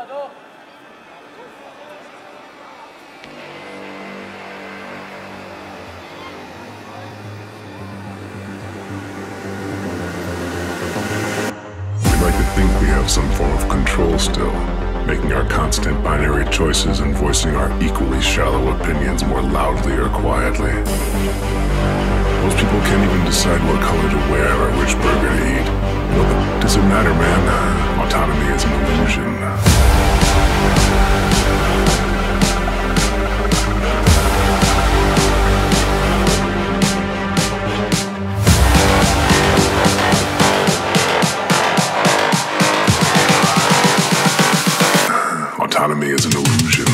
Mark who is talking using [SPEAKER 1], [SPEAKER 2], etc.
[SPEAKER 1] We have some form of control still, making our constant binary choices and voicing our equally shallow opinions more loudly or quietly. Most people can't even decide what color to wear or which burger to eat. What does it matter, man? Autonomy is an illusion. Autonomy is an illusion.